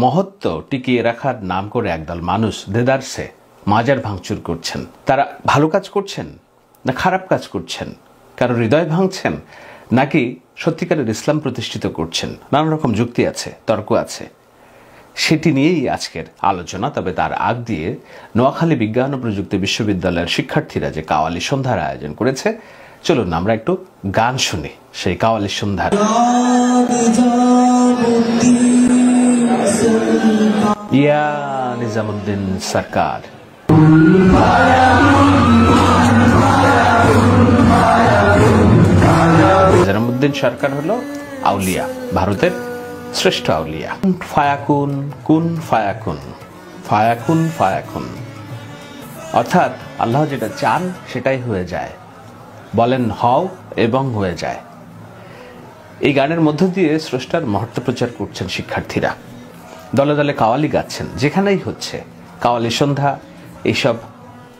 মহত্ব টিকিয়ে রাখার নাম করে একদল মানুষ দেদারসে মাজার ভাঙচুর করছেন। তারা ভালো কাজ করছেন না খারাপ কাজ করছেন, কারো হৃদয় ভাঙছেন নাকি সত্যিকারের ইসলাম প্রতিষ্ঠিত করছেন? নানা রকম যুক্তি আছে, তর্ক আছে, সেটি নিয়েই আজকের আলোচনা। তবে তার আগ দিয়ে নোয়াখালী বিজ্ঞান ও প্রযুক্তি বিশ্ববিদ্যালয়ের শিক্ষার্থীরা যে কাওয়ালি সন্ধ্যার আয়োজন করেছে, চলুন আমরা একটু গান শুনি সেই কাওয়ালি সন্ধ্যার। ইয়া নিজামুদ্দিন সরকার, নিজামুদ্দিন সরকার হলো আউলিয়া, ভারতের শ্রেষ্ঠ আউলিয়া। ফায়াকুন কুন ফায়াকুন, ফায়াকুন ফায়াকুন, অর্থাৎ আল্লাহ যেটা চান সেটাই হয়ে যায়, বলেন হও এবং হয়ে যায়। এই গানের মধ্য দিয়ে স্রষ্টার মহত্ব প্রচার করছেন শিক্ষার্থীরা। দলে দলে কাওয়ালি গাচ্ছেন, যেখানেই হচ্ছে কাওয়ালি সন্ধ্যা, এইসব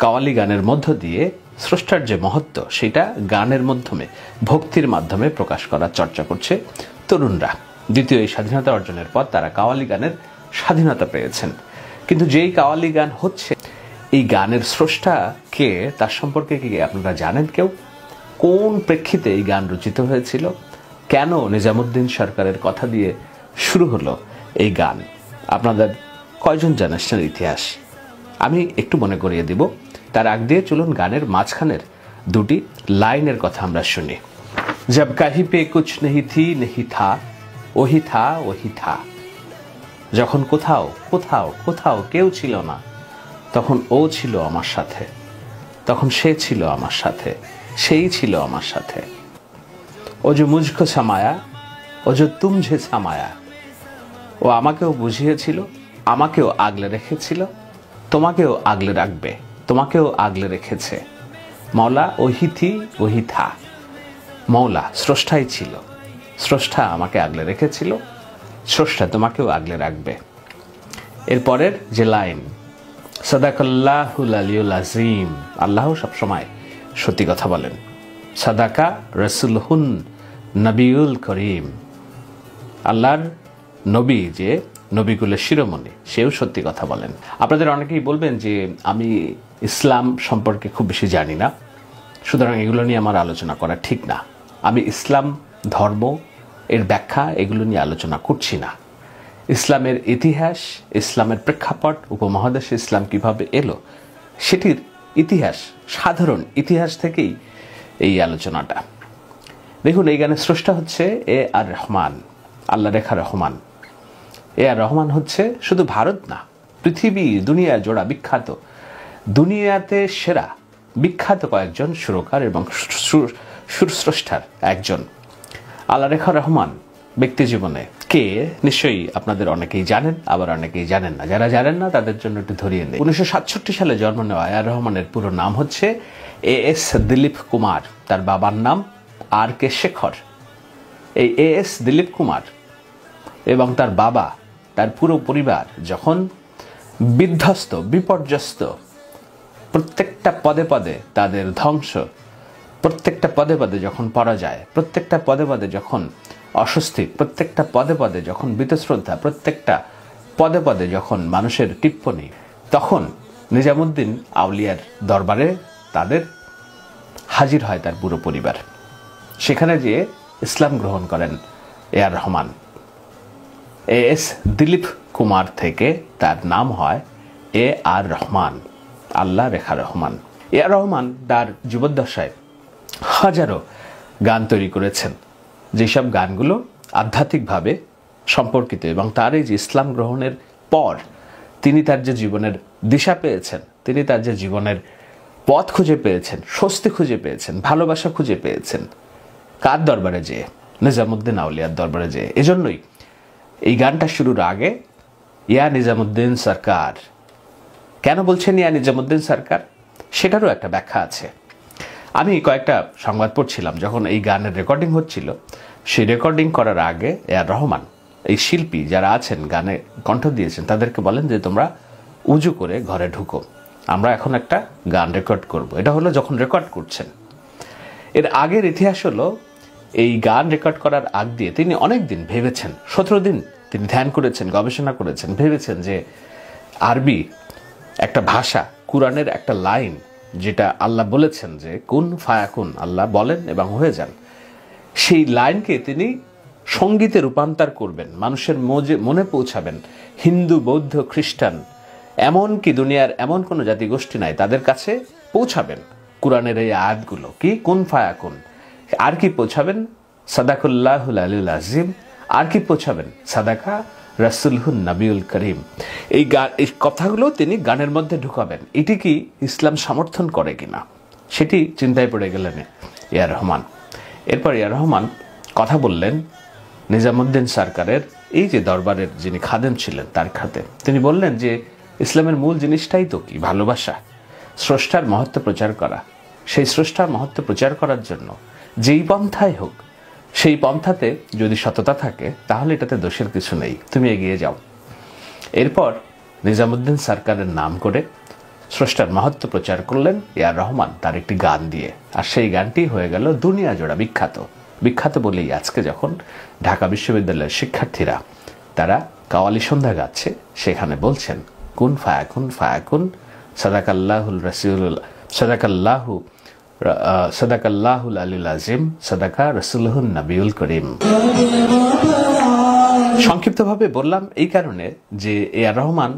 কাওয়ালি গানের মধ্য দিয়ে স্রষ্টার যে মহত্ব সেটা গানের মাধ্যমে, ভক্তির মাধ্যমে প্রকাশ করার চর্চা করছে তরুণরা। দ্বিতীয় এই স্বাধীনতা অর্জনের পর তারা কাওয়ালি গানের স্বাধীনতা পেয়েছেন। কিন্তু যেই কাওয়ালি গান হচ্ছে, এই গানের স্রষ্টা কে, তার সম্পর্কে কি আপনারা জানেন কেউ? কোন প্রেক্ষিতে এই গান রচিত হয়েছিল? কেন নিজামুদ্দিন সরকারের কথা দিয়ে শুরু হলো এই গান? আপনাদের কয়জন জানেন ইতিহাস? আমি একটু মনে করিয়ে দিব। তার আগ দিয়ে চলুন গানের মাঝখানের দুটি লাইনের কথা আমরা শুনি। জব কাহি পে কুছ নেহি থি নেহি থা, ওহি থা ওহি থা। যখন কোথাও কোথাও কোথাও কেউ ছিল না, তখন ও ছিল আমার সাথে, তখন সে ছিল আমার সাথে, সেই ছিল আমার সাথে। ও যে মুঝকো সামায়া, ও যে তুমঝে সামায়া। ও আমাকেও বুঝিয়েছিল, আমাকেও আগলে রেখেছিল, তোমাকেও আগলে রাখবে, তোমাকেও আগলে রেখেছে। মৌলা ওহি থি ওহি থা। মৌলা স্রষ্টাই ছিল, স্রষ্টা আমাকে আগলে রেখেছিল, স্রষ্টা তোমাকেও আগলে রাখবে। এরপরের যে লাইন, সাদাকাল্লাহুল আলিয়ুল আযীম, আল্লাহ সবসময় সত্যি কথা বলেন। সাদাকা রাসূলুহুন নবিউল করিম, আল্লাহর নবী যে নবীগুলোর শিরোমণি, সেও সত্যি কথা বলেন। আপনাদের অনেকেই বলবেন যে আমি ইসলাম সম্পর্কে খুব বেশি জানি না, সুতরাং এগুলো নিয়ে আমার আলোচনা করা ঠিক না। আমি ইসলাম ধর্ম, এর ব্যাখ্যা, এগুলো নিয়ে আলোচনা করছি না। ইসলামের ইতিহাস, ইসলামের প্রেক্ষাপট, উপমহাদেশে ইসলাম কিভাবে এলো, সেটির ইতিহাস, সাধারণ ইতিহাস থেকেই এই আলোচনাটা। দেখুন, এই গানের স্রষ্টা হচ্ছে এ আর রহমান, আল্লাহ রেখা রহমান। এ আর রহমান হচ্ছে শুধু ভারত না, পৃথিবী দুনিয়া জোড়া বিখ্যাত, দুনিয়াতে সেরা বিখ্যাত কয়েকজন সুরকার এবং সুরস্রষ্টার একজন। আল্লাহ রেখা রহমান ব্যক্তি জীবনে কে নিশ্চয়ই আপনাদের অনেকেই জানেন, আবার অনেকেই জানেন না। যারা জানেন না তাদের জন্য একটু ধরিয়ে নেই। 1967 সালে জন্ম নেওয়া এ আর রহমানের পুরো নাম হচ্ছে এস দিলীপ কুমার। তার বাবার নাম আর কে শেখর। এই এস দিলীপ কুমার এবং তার বাবা, তার পুরো পরিবার যখন বিধ্বস্ত, বিপর্যস্ত, প্রত্যেকটা পদে পদে তাদের ধ্বংস, প্রত্যেকটা পদে পদে যখন পরাজয়, প্রত্যেকটা পদে পদে যখন অস্বস্তি, প্রত্যেকটা পদে পদে যখন বীতশ্রদ্ধা, প্রত্যেকটা পদে পদে যখন মানুষের টিপ্পনী, তখন নিজামুদ্দিন আউলিয়ার দরবারে তাদের হাজির হয় তার পুরো পরিবার। সেখানে যেয়ে ইসলাম গ্রহণ করেন এ আর রহমান। এস দিলীপ কুমার থেকে তার নাম হয় এ আর রহমান, আল্লাহ রেখা রহমান। এ আর রহমান তার জীবদ্দশায় হাজারো গান তৈরি করেছেন, যেসব গানগুলো আধ্যাত্মিকভাবে সম্পর্কিত, এবং তার এই যে ইসলাম গ্রহণের পর তিনি তার যে জীবনের দিশা পেয়েছেন, তিনি তার যে জীবনের পথ খুঁজে পেয়েছেন, স্বস্তি খুঁজে পেয়েছেন, ভালোবাসা খুঁজে পেয়েছেন, কার দরবারে যেয়ে? নিজামুদ্দিন আউলিয়ার দরবারে যেয়ে। এজন্যই এই গানটা শুরুর আগে ইয়া নিজামুদ্দিন সরকার। কেন বলছেন ইয়া নিজামুদ্দিন সরকার, সেটারও একটা ব্যাখ্যা আছে। আমি কয়েকটা সংবাদ পড়ছিলাম যখন এই গানের রেকর্ডিং হচ্ছিল। সেই রেকর্ডিং করার আগে এ আর রহমান, এই শিল্পী যারা আছেন, গানে কণ্ঠ দিয়েছেন, তাদেরকে বলেন যে তোমরা উজু করে ঘরে ঢুকো, আমরা এখন একটা গান রেকর্ড করব। এটা হলো যখন রেকর্ড করছেন। এর আগের ইতিহাস হলো, এই গান রেকর্ড করার আগ দিয়ে তিনি অনেক দিন ভেবেছেন, 17 দিন তিনি ধ্যান করেছেন, গবেষণা করেছেন, ভেবেছেন যে আরবি একটা ভাষা, কুরআনের একটা লাইন, যেটা আল্লাহ বলেছেন যে কুন ফায়াকুন, আল্লাহ বলেন এবং হয়ে যান, সেই লাইনকে তিনি সঙ্গীতে রূপান্তর করবেন, মানুষের মনে পৌঁছাবেন। হিন্দু, বৌদ্ধ, খ্রিস্টান, এমনকি দুনিয়ার এমন কোনো জাতিগোষ্ঠী নাই, তাদের কাছে পৌঁছাবেন কুরআনের এই আয়াতগুলো। কি কুন ফায়াকুন, আর কি পৌঁছাবেন সাদাকুল্লাহুল আলিউল আজিম, আর কি পৌঁছাবেন সাদাকা রাসূলুন নবিউল করিম। এই কথাগুলো তিনি গানের মধ্যে ঢুকাবেন। এটি কি ইসলাম সমর্থন করে কিনা সেটি চিন্তায় পড়ে গেলেন এআর রহমান। এরপর এআর রহমান কথা বললেন নিজামুদ্দিন সরকারের এই যে দরবারের যিনি খাদেম ছিলেন তার খাতে। তিনি বললেন যে ইসলামের মূল জিনিসটাই তো কি, ভালোবাসা, স্রষ্টার মহত্ব প্রচার করা। সেই স্রষ্টার মহত্ব প্রচার করার জন্য যেই পন্থাই হোক, সেই পন্থাতে যদি সততা থাকে তাহলে এটাতে দোষের কিছু নেই, তুমি এগিয়ে যাও। এরপর নিজামুদ্দিন সরকারের নাম করে স্রষ্টার মহত্ব প্রচার করলেন এআর রহমান তার একটি গান দিয়ে। আর সেই গানটি হয়ে গেল দুনিয়া জোড়া বিখ্যাত। বিখ্যাত বলেই আজকে যখন ঢাকা বিশ্ববিদ্যালয়ের শিক্ষার্থীরা তারা কাওয়ালি সন্ধ্যা গাচ্ছে, সেখানে বলছেন কুন ফায়াকুন ফায়াকুন সাদাকাল্লাহুল রাসূলুল সাদাকাল্লাহুল আলিউল আজিম সাদাকা রাসূলুন নবিউল করিম। সংক্ষিপ্তভাবে বললাম এই কারণে যে এআর রহমান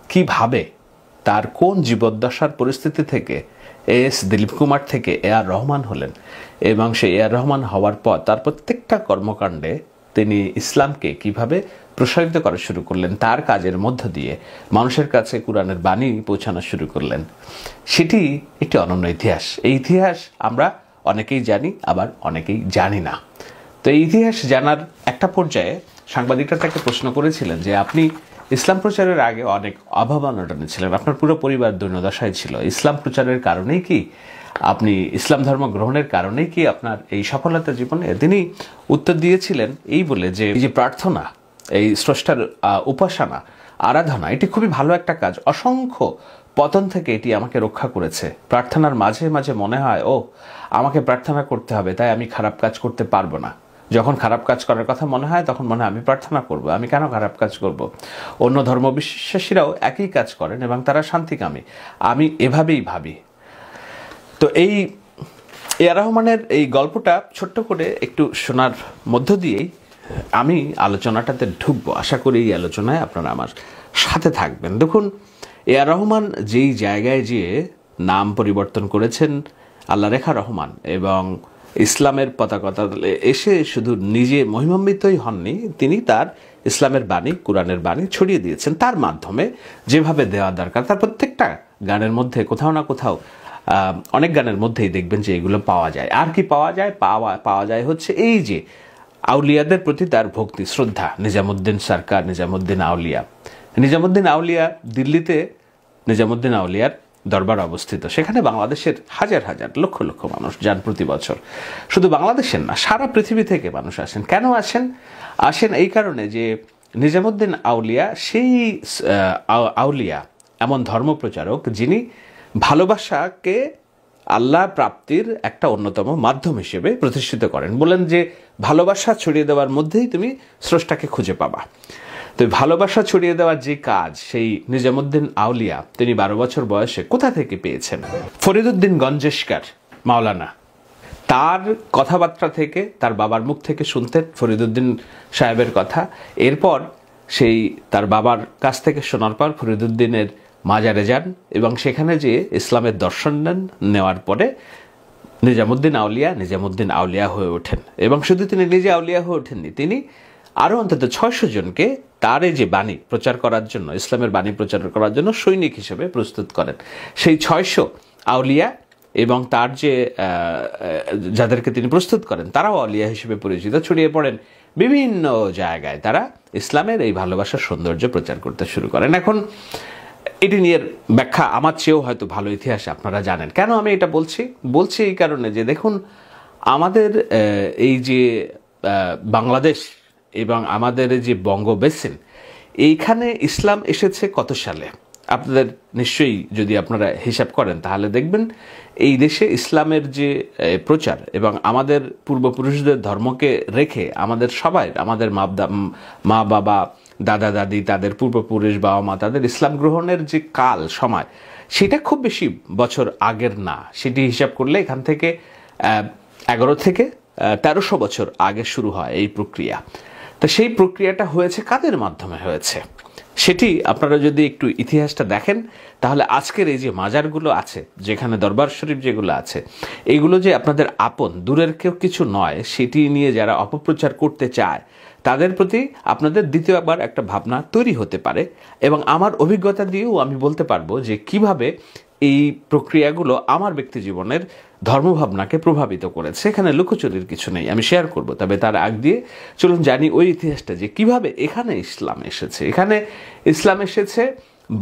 কিভাবে তার কোন জীবদ্দশার পরিস্থিতি থেকে এস দিলীপ কুমার থেকে এআর রহমান হলেন, এবং সেই এআর রহমান হওয়ার পর তার প্রত্যেকটা কর্মকাণ্ডে তিনি ইসলামকে কিভাবে প্রসারিত করা শুরু করলেন, তার কাজের মধ্য দিয়ে মানুষের কাছে কুরআনের বাণী পৌঁছানো শুরু করলেন। সেটি একটি অনন্য ইতিহাস। এই ইতিহাস আমরা অনেকেই জানি, আবার অনেকেই জানি না। তো এই ইতিহাস জানার একটা পর্যায়ে সাংবাদিকরা তাকে প্রশ্ন করেছিলেন যে আপনি ইসলাম প্রচারের আগে অনেক অভাব অনটনে ছিলেন, আপনার পুরো পরিবার দৈন্যদশায় ছিল, ইসলাম প্রচারের কারণেই কি আপনি, ইসলাম ধর্ম গ্রহণের কারণেই কি আপনার এই সফলতা জীবনে? তিনি উত্তর দিয়েছিলেন এই বলে যে এই যে প্রার্থনা, এই স্রষ্টার উপাসনা, আরাধনা, এটি খুবই ভালো একটা কাজ। অসংখ্য পতন থেকে এটি আমাকে রক্ষা করেছে। প্রার্থনার মাঝে মাঝে মনে হয় ও আমাকে প্রার্থনা করতে হবে, তাই আমি খারাপ কাজ করতে পারবো না। যখন খারাপ কাজ করার কথা মনে হয় তখন মনে হয় আমি প্রার্থনা করব, আমি কেন খারাপ কাজ করব। অন্য ধর্মবিশ্বাসীরাও একই কাজ করেন এবং তারা শান্তিকামী, আমি এভাবেই ভাবি। তো এই এআর রহমানের এই গল্পটা ছোট্ট করে একটু শোনার মধ্য দিয়েই আমি আলোচনাটাতে ঢুকবো। আশা করি এই আলোচনায় আপনারা আমার সাথে থাকবেন। দেখুন, এআর রহমান যেই জায়গায় যেয়ে নাম পরিবর্তন করেছেন আল্লাহ রেখা রহমান, এবং ইসলামের পতাকা এসে শুধু নিজে মহিমান্বিতই হননি, তিনি তার ইসলামের বাণী, কুরআনের বাণী ছড়িয়ে দিয়েছেন। তার মাধ্যমে যেভাবে দেওয়া দরকার, তার প্রত্যেকটা গানের মধ্যে কোথাও না কোথাও, অনেক গানের মধ্যেই দেখবেন যে এগুলো পাওয়া যায়। আর কি পাওয়া যায়? পাওয়া যায় হচ্ছে এই যে আউলিয়াদের প্রতি তার ভক্তি, শ্রদ্ধা। নিজামুদ্দিন সরকার, নিজামুদ্দিন আউলিয়া। নিজামুদ্দিন আউলিয়া দিল্লিতে নিজামুদ্দিন আউলিয়ার দরবার অবস্থিত। সেখানে বাংলাদেশের হাজার হাজার লক্ষ লক্ষ মানুষ যান প্রতি বছর। শুধু বাংলাদেশের না, সারা পৃথিবী থেকে মানুষ আসেন। কেন আসেন এই কারণে যে নিজামুদ্দিন আউলিয়া সেই আউলিয়া, এমন ধর্মপ্রচারক যিনি ভালোবাসাকে আল্লাহ প্রাপ্তির একটা অন্যতম মাধ্যম হিসেবে প্রতিষ্ঠিত করেন। বলেন যে ভালোবাসা ছড়িয়ে দেওয়ার মধ্যেই তুমি স্রষ্টাকে খুঁজে পাবা। তো ভালোবাসা ছড়িয়ে দেওয়ার যে কাজ, সেই নিজামুদ্দিন আউলিয়া তিনি 12 বছর বয়সে কোথা থেকে পেয়েছেন? ফরিদউদ্দিন গঞ্জেশকর মাওলানা, তার কথাবার্তা থেকে, তার বাবার মুখ থেকে শুনতেন ফরিদউদ্দিন সাহেবের কথা। এরপর সেই তার বাবার কাছ থেকে শোনার পর ফরিদউদ্দিনের মাজারে যান এবং সেখানে যে ইসলামের দর্শন নেওয়ার পরে নিজামুদ্দিন আউলিয়া হয়ে ওঠেন। এবং শুধু তিনি নিজে আউলিয়া হয়ে ওঠেননি, তিনি আরও অন্তত 600 জনকে তার এই যে বাণী প্রচার করার জন্য, ইসলামের বাণী প্রচার করার জন্য সৈনিক হিসেবে প্রস্তুত করেন। সেই 600 আউলিয়া এবং তার যে যাদেরকে তিনি প্রস্তুত করেন তারাও আউলিয়া হিসেবে পরিচিত, ছড়িয়ে পড়েন বিভিন্ন জায়গায়। তারা ইসলামের এই ভালোবাসার সৌন্দর্য প্রচার করতে শুরু করেন। এখন এটি নিয়ে ব্যাখ্যা আমার চেয়েও হয়তো ভালো ইতিহাস আপনারা জানেন। কেন আমি এটা বলছি এই কারণে যে দেখুন, আমাদের এই যে বাংলাদেশ এবং আমাদের যে বঙ্গ বেসিন, এইখানে ইসলাম এসেছে কত সালে? আপনাদের নিশ্চয়ই যদি আপনারা হিসাব করেন তাহলে দেখবেন এই দেশে ইসলামের যে প্রচার এবং আমাদের পূর্বপুরুষদের ধর্মকে রেখে আমাদের সবাই, আমাদের মা বাবা, দাদা দাদি, তাদের পূর্বপুরুষ, বাবা মা, তাদের ইসলাম গ্রহণের যে কাল সময়, সেটা খুব বেশি বছর আগের না। সেটি হিসাব করলে এখান থেকে 11 থেকে 1300 বছর আগে শুরু হয় এই প্রক্রিয়া। তো সেই প্রক্রিয়াটা হয়েছে কাদের মাধ্যমে হয়েছে সেটি আপনারা যদি একটু ইতিহাসটা দেখেন তাহলে আজকের এই যে মাজারগুলো আছে, যেখানে দরবার শরীফ যেগুলো আছে, এইগুলো যে আপনাদের আপন, দূরের কেউ কিছু নয়, সেটি নিয়ে যারা অপপ্রচার করতে চায় তাদের প্রতি আপনাদের দ্বিতীয়বার একটা ভাবনা তৈরি হতে পারে। এবং আমার অভিজ্ঞতা দিয়েও আমি বলতে পারবো যে কিভাবে এই প্রক্রিয়াগুলো আমার ব্যক্তি জীবনের ধর্মভাবনাকে প্রভাবিত করেছে। এখানে লুকোচুরির কিছু নেই, আমি শেয়ার করব। তবে তার আগ দিয়ে চলুন জানি ওই ইতিহাসটা, যে কিভাবে এখানে ইসলাম এসেছে। এখানে ইসলাম এসেছে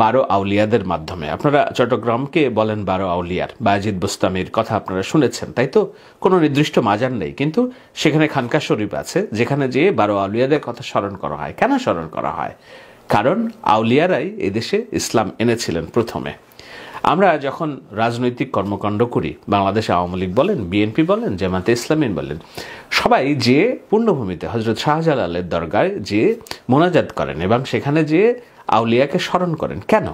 12 আউলিয়াদের মাধ্যমে। আপনারা চট্টগ্রামকে বলেন 12 আউলিয়ার, বায়েজিদ বোস্তামির কথা আপনারা শুনেছেন, তাই তো? কোনো নির্দিষ্ট মাজার নেই, কিন্তু সেখানে খানকা শরীফ আছে যেখানে যেয়ে 12 আউলিয়াদের কথা স্মরণ করা হয়। কেন স্মরণ করা হয়? কারণ আউলিয়ারাই এদেশে ইসলাম এনেছিলেন প্রথমে। আমরা যখন রাজনৈতিক কর্মকাণ্ড করি, বাংলাদেশ আওয়ামী লীগ বলেন, বিএনপি বলেন, জামাতে ইসলামী বলেন, সবাই যে পূর্ণভূমিতে হযরত শাহজালালের দরগায় যে মোনাজাত করেন এবং সেখানে যে আউলিয়াকে স্মরণ করেন। কেন?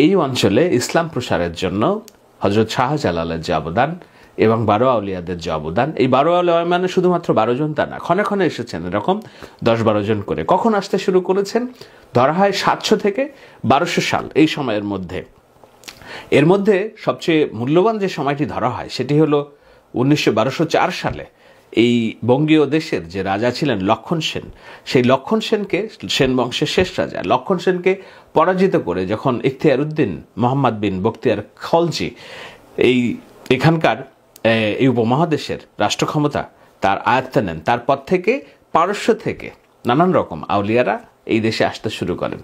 এই অঞ্চলে ইসলাম প্রসারের জন্য হযরত শাহজালালের যে অবদান এবং 12 আউলিয়াদের যে অবদান, এই 12 আউলিয়া মানে শুধুমাত্র 12 জন তা না, ক্ষণে ক্ষণে এসেছেন এরকম 10-12 জন করে। কখন আসতে শুরু করেছেন? ধরা হয় 700 থেকে 1200 সাল, এই সময়ের মধ্যে। এর মধ্যে সবচেয়ে মূল্যবান যে সময়টি ধরা হয় সেটি হলো 1204 সালে এই বঙ্গীয় দেশের যে রাজা ছিলেন লক্ষণ সেন, সেই লক্ষণ সেনকে, সেন বংশের শেষ রাজা লক্ষণ সেনকে পরাজিত করে যখন ইখতিয়ার উদ্দিন মোহাম্মদ বিন বখতিয়ার খলজি এখানকার এই উপমহাদেশের রাষ্ট্র ক্ষমতা তার আয়ত্তে নেন, তারপর থেকে পারস্য থেকে নানান রকম আউলিয়ারা এই দেশে আসতে শুরু করেন।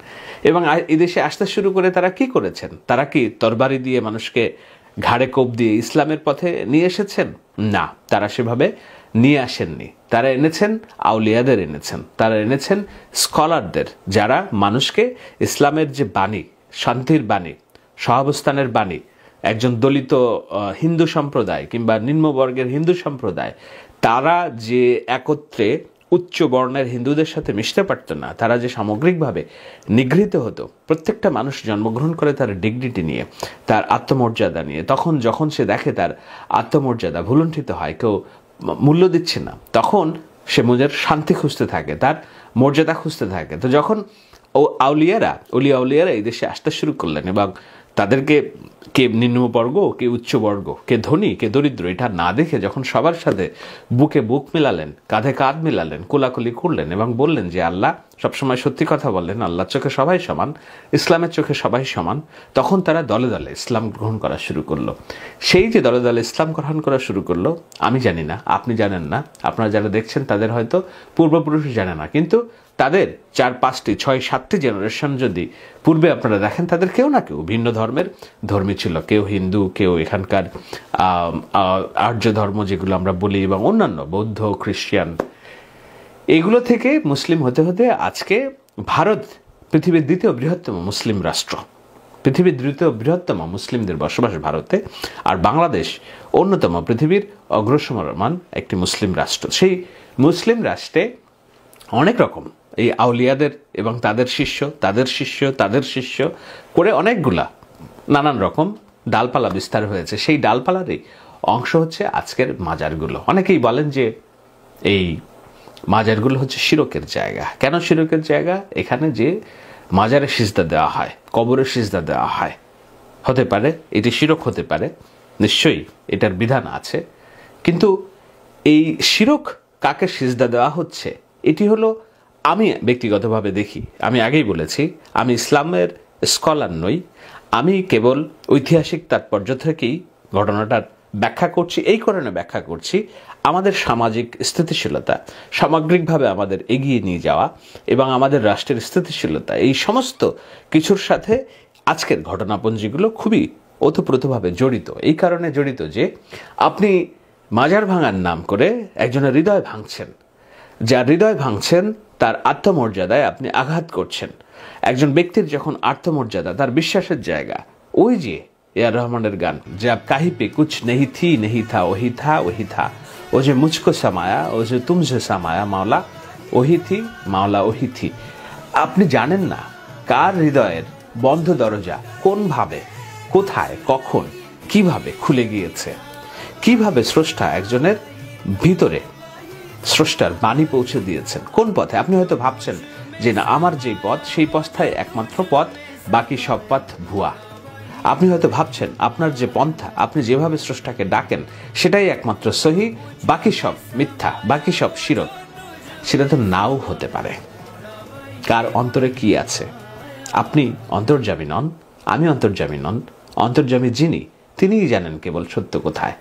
এবং এই দেশে আসতে শুরু করে তারা কি করেছেন? তারা কি তরবারি দিয়ে মানুষকে ঘাড়ে কোপ দিয়ে ইসলামের পথে নিয়ে এসেছেন? না, তারা সেভাবে নিয়ে আসেননি। তারা এনেছেন আউলিয়াদের, এনেছেন, তারা এনেছেন স্কলারদের, যারা মানুষকে ইসলামের যে বাণী, শান্তির বাণী, সহাবস্থানের বাণী, একজন দলিত হিন্দু সম্প্রদায় কিংবা নিম্নবর্গের হিন্দু সম্প্রদায়, তারা যে একত্রে উচ্চ বর্ণের হিন্দুদের সাথে মিশতে পারত না, তারা যে সামগ্রিকভাবে নিগৃহীত হতো। প্রত্যেকটা মানুষ জন্মগ্রহণ করে তার ডিগনিটি নিয়ে, তার আত্মমর্যাদা নিয়ে। তখন যখন সে দেখে তার আত্মমর্যাদা ভুলুণ্ঠিত হয়, কেউ মূল্য দিচ্ছে না, তখন সে মনের শান্তি খুঁজতে থাকে, তার মর্যাদা খুঁজতে থাকে। তো যখন আউলিয়ারা এই দেশে আসতে শুরু করলেন এবং তাদেরকে কে নিম্নবর্গ, কে উচ্চবর্গ, কে ধনী, কে দরিদ্র, এটা না দেখে যখন সবার সাথে বুকে বুক মেলালেন, কাঁধে কাঁধ মেলালেন, কোলাকুলি করলেন এবং বললেন যে আল্লাহ সবসময় সত্যি কথা বললেন, আল্লাহর চোখে সবাই সমান, ইসলামের চোখে সবাই সমান, তখন তারা দলে দলে ইসলাম গ্রহণ করা শুরু করলো। সেই যে দলে দলে ইসলাম গ্রহণ করা শুরু করলো, আমি জানি না, আপনি জানেন না, আপনারা যারা দেখছেন তাদের হয়তো পূর্বপুরুষ জানে না, কিন্তু তাদের 4-5টি 6-7টি জেনারেশন যদি পূর্বে আপনারা দেখেন, তাদের কেউ না কেউ ভিন্ন ধর্মের ধর্মী ছিল। কেউ হিন্দু, কেউ এখানকার আর্য ধর্ম যেগুলো আমরা বলি, এবং অন্যান্য বৌদ্ধ, খ্রিস্টান, এগুলো থেকে মুসলিম হতে হতে আজকে ভারত পৃথিবীর দ্বিতীয় বৃহত্তম মুসলিম রাষ্ট্র, পৃথিবীর দ্বিতীয় বৃহত্তম মুসলিমদের বসবাস ভারতে, আর বাংলাদেশ অন্যতম পৃথিবীর অগ্রসরমান একটি মুসলিম রাষ্ট্র। সেই মুসলিম রাষ্ট্রে অনেক রকম এই আউলিয়াদের এবং তাদের শিষ্য করে অনেকগুলা নানান রকম ডালপালা বিস্তার হয়েছে। সেই ডালপালারই অংশ হচ্ছে আজকের মাজারগুলো। অনেকেই বলেন যে এই মাজারগুলো হচ্ছে শিরকের জায়গা। কেন শিরকের জায়গা? এখানে যে মাজারে সিজদা দেওয়া হয়, কবরে সিজদা দেওয়া হয়, হতে পারে এটি শিরক হতে পারে, নিশ্চয়ই এটার বিধান আছে। কিন্তু এই শিরক কাকে সিজদা দেওয়া হচ্ছে, এটি হলো, আমি ব্যক্তিগতভাবে দেখি, আমি আগেই বলেছি, আমি ইসলামের স্কলার নই, আমি কেবল ঐতিহাসিক তাৎপর্য থেকেই ঘটনাটার ব্যাখ্যা করছি। এই কারণে ব্যাখ্যা করছি, আমাদের সামাজিক স্থিতিশীলতা, সামগ্রিকভাবে আমাদের এগিয়ে নিয়ে যাওয়া এবং আমাদের রাষ্ট্রের স্থিতিশীলতা, এই সমস্ত কিছুর সাথে আজকের ঘটনাপঞ্জিগুলো খুবই ওতপ্রোতভাবে জড়িত। এই কারণে জড়িত যে আপনি মাজার ভাঙার নাম করে একজনের হৃদয় ভাঙছেন, যার হৃদয় ভাঙছেন তার আত্মমর্যাদায় আপনি আঘাত করছেন। একজন ব্যক্তির যখন আত্মমর্যাদা, তার বিশ্বাসের জায়গা, ওই যে এআর রহমানের গান, যে আব কাহি পে কুছ নেহি থি নেহি থা ওহি থা, ও যে মুঝকো সামায়া, ও যে তুমঝে সামায়া মাওলা ওহি থি। আপনি জানেন না কার হৃদয়ের বন্ধ দরজা কোনভাবে, কোথায়, কখন, কিভাবে খুলে গিয়েছে, কিভাবে স্রষ্টা একজনের ভিতরে স্রষ্টার বাণী পৌঁছে দিয়েছেন, কোন পথে। আপনি হয়তো ভাবছেন যে না, আমার যে পথ সেই পথটাই একমাত্র পথ, বাকি সব পথ ভুয়া। আপনি হয়তো ভাবছেন আপনার যে পন্থা, আপনি যেভাবে স্রষ্টাকে ডাকেন সেটাই একমাত্র সহি, বাকি সব মিথ্যা, বাকি সব শিরক। সেটা তো নাও হতে পারে। কার অন্তরে কি আছে? আপনি অন্তর্যামী নন, আমি অন্তর্যামী নন। অন্তর্যামী যিনি, তিনিই জানেন কেবল সত্য কোথায়।